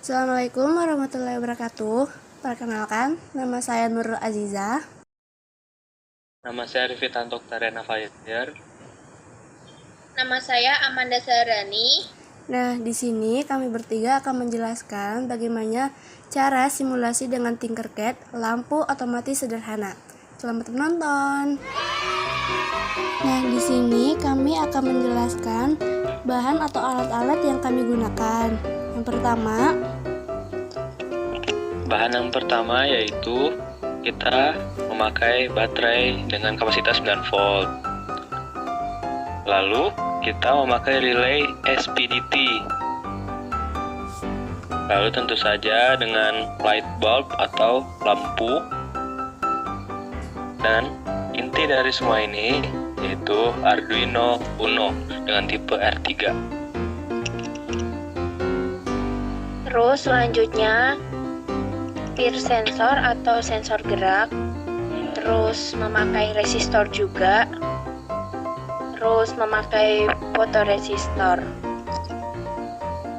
Assalamualaikum warahmatullahi wabarakatuh. Perkenalkan, nama saya Nurul Aziza. Nama saya Rivitanto Tarena Fajar. Nama saya Amanda Sarani. Nah, di sini kami bertiga akan menjelaskan bagaimana cara simulasi dengan Tinkercad lampu otomatis sederhana. Selamat menonton. Nah, di sini kami akan menjelaskan bahan atau alat-alat yang kami gunakan. Yang pertama yaitu kita memakai baterai dengan kapasitas 9 volt. Lalu kita memakai relay SPDT. Lalu tentu saja dengan light bulb atau lampu. Dan inti dari semua ini yaitu Arduino Uno dengan tipe R3. Terus selanjutnya peer sensor atau sensor gerak. Terus memakai resistor juga. Terus memakai fotoresistor.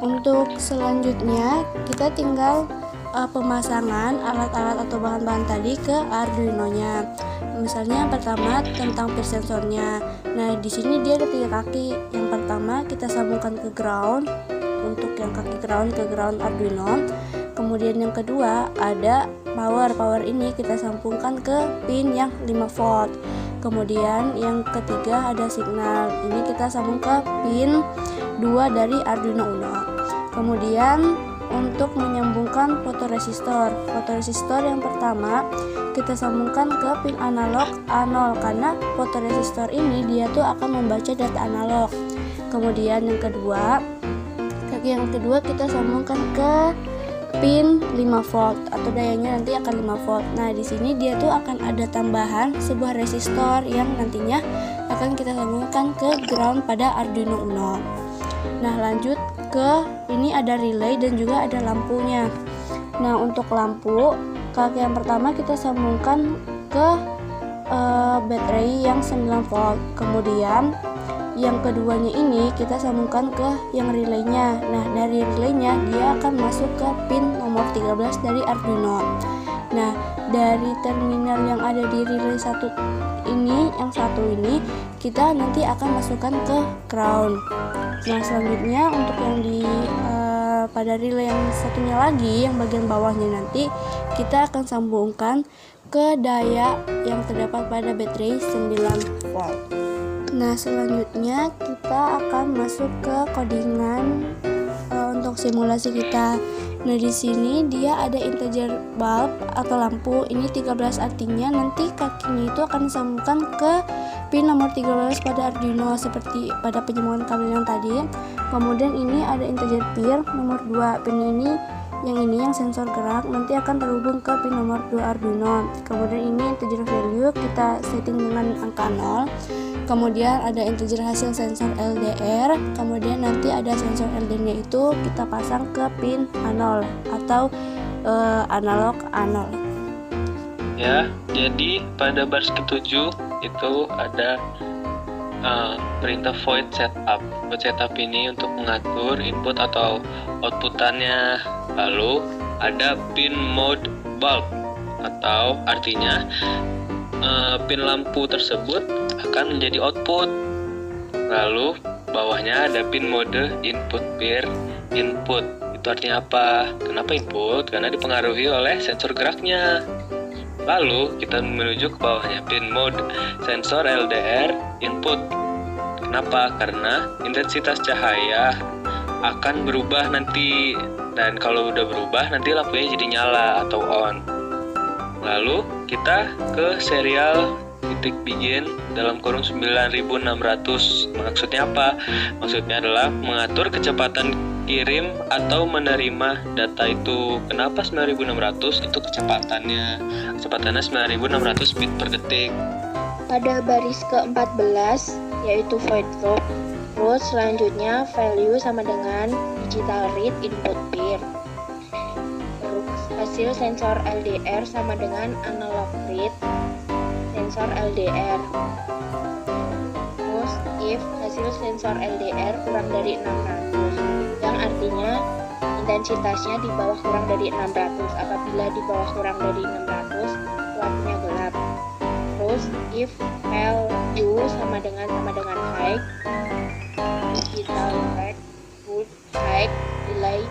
Untuk selanjutnya kita tinggal pemasangan alat-alat atau bahan-bahan tadi ke Arduino-nya. Misalnya yang pertama tentang peer sensornya. Nah, di sini dia ada 3 kaki. Yang pertama kita sambungkan ke ground. Untuk yang kaki ground ke ground Arduino. Kemudian yang kedua ada power ini kita sambungkan ke pin yang 5 volt. Kemudian yang ketiga ada signal, ini kita sambung ke pin 2 dari Arduino Uno. Kemudian untuk menyambungkan fotoresistor yang pertama kita sambungkan ke pin analog A0 karena fotoresistor ini dia tuh akan membaca data analog. Kemudian yang kedua, kaki yang kedua kita sambungkan ke pin 5 volt atau dayanya nanti akan 5 volt. Nah, di sini dia tuh akan ada tambahan sebuah resistor yang nantinya akan kita sambungkan ke ground pada Arduino Uno. Nah, lanjut ke ini ada relay dan juga ada lampunya. Nah, untuk lampu, kaki yang pertama kita sambungkan ke baterai yang 9 volt. Kemudian yang keduanya ini kita sambungkan ke yang relaynya. Nah, dari relaynya dia akan masuk ke pin nomor 13 dari Arduino. Nah, dari terminal yang ada di relay satu ini kita nanti akan masukkan ke ground. Nah, selanjutnya untuk yang di pada relay yang satunya lagi, yang bagian bawahnya nanti kita akan sambungkan ke daya yang terdapat pada baterai 9 volt. Nah, selanjutnya kita akan masuk ke codingan untuk simulasi kita. Nah, di sini dia ada integer bulb atau lampu. Ini 13 artinya nanti kakinya itu akan disambungkan ke pin nomor 13 pada Arduino seperti pada penyambungan kabel yang tadi. Kemudian ini ada integer peer nomor 2. Pin ini yang sensor gerak nanti akan terhubung ke pin nomor 2 Arduino. Kemudian ini integer value kita setting dengan angka 0. Kemudian ada integer hasil sensor LDR. Kemudian nanti ada sensor LDR-nya itu kita pasang ke pin A0 atau analog A0. Ya, jadi pada baris ke-7 itu ada perintah void setup. Void setup ini untuk mengatur input atau outputannya. Lalu ada pin mode bulb atau artinya pin lampu tersebut akan menjadi output. Lalu bawahnya ada pin mode input peer input. Itu artinya apa? Kenapa input? Karena dipengaruhi oleh sensor geraknya. Lalu kita menuju ke bawahnya pin mode sensor LDR input. Kenapa? Karena intensitas cahaya akan berubah nanti, dan kalau udah berubah nanti lampunya jadi nyala atau on. Lalu kita ke serial titik begin dalam kurung 9600. Maksudnya apa? Maksudnya adalah mengatur kecepatan kirim atau menerima data itu. Kenapa 9600? Itu kecepatannya 9600 bit per detik. Pada baris ke-14 yaitu void loop. Terus selanjutnya value sama dengan digital read input peer. Terus hasil sensor LDR sama dengan analog read sensor LDR. Terus if hasil sensor LDR kurang dari 600, yang artinya intensitasnya di bawah kurang dari 600. Apabila di bawah kurang dari 600, lampunya gelap. Terus if value sama dengan high, digital red would high nilai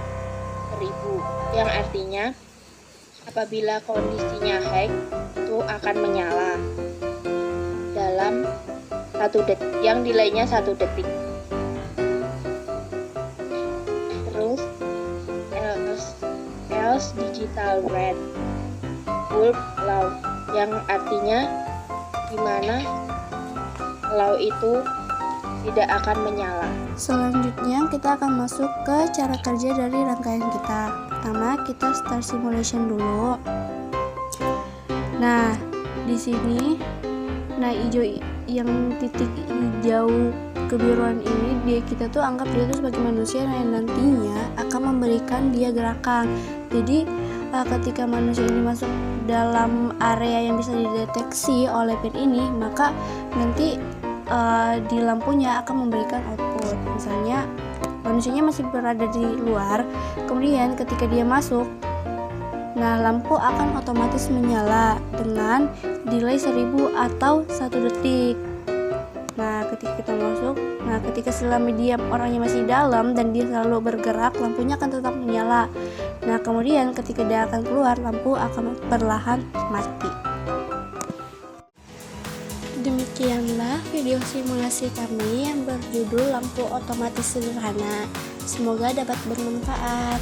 1000, yang artinya apabila kondisinya high itu akan menyala dalam 1 detik, yang nilainya 1 detik. Terus else digital red bulb low, yang artinya dimana low itu tidak akan menyala. Selanjutnya kita akan masuk ke cara kerja dari rangkaian kita. Pertama kita start simulation dulu. Nah di sini, hijau yang titik hijau kebiruan ini kita tuh anggap dia tuh sebagai manusia yang nantinya akan memberikan dia gerakan. Jadi ketika manusia ini masuk dalam area yang bisa dideteksi oleh pin ini, maka nanti di lampunya akan memberikan output. Misalnya manusianya masih berada di luar, kemudian ketika dia masuk, nah lampu akan otomatis menyala dengan delay 1000 atau 1 detik. Nah ketika kita masuk, ketika selama dia orangnya masih dalam dan dia selalu bergerak, lampunya akan tetap menyala. Nah kemudian ketika dia akan keluar, lampu akan perlahan mati. Demikianlah video simulasi kami yang berjudul lampu otomatis sederhana. Semoga dapat bermanfaat.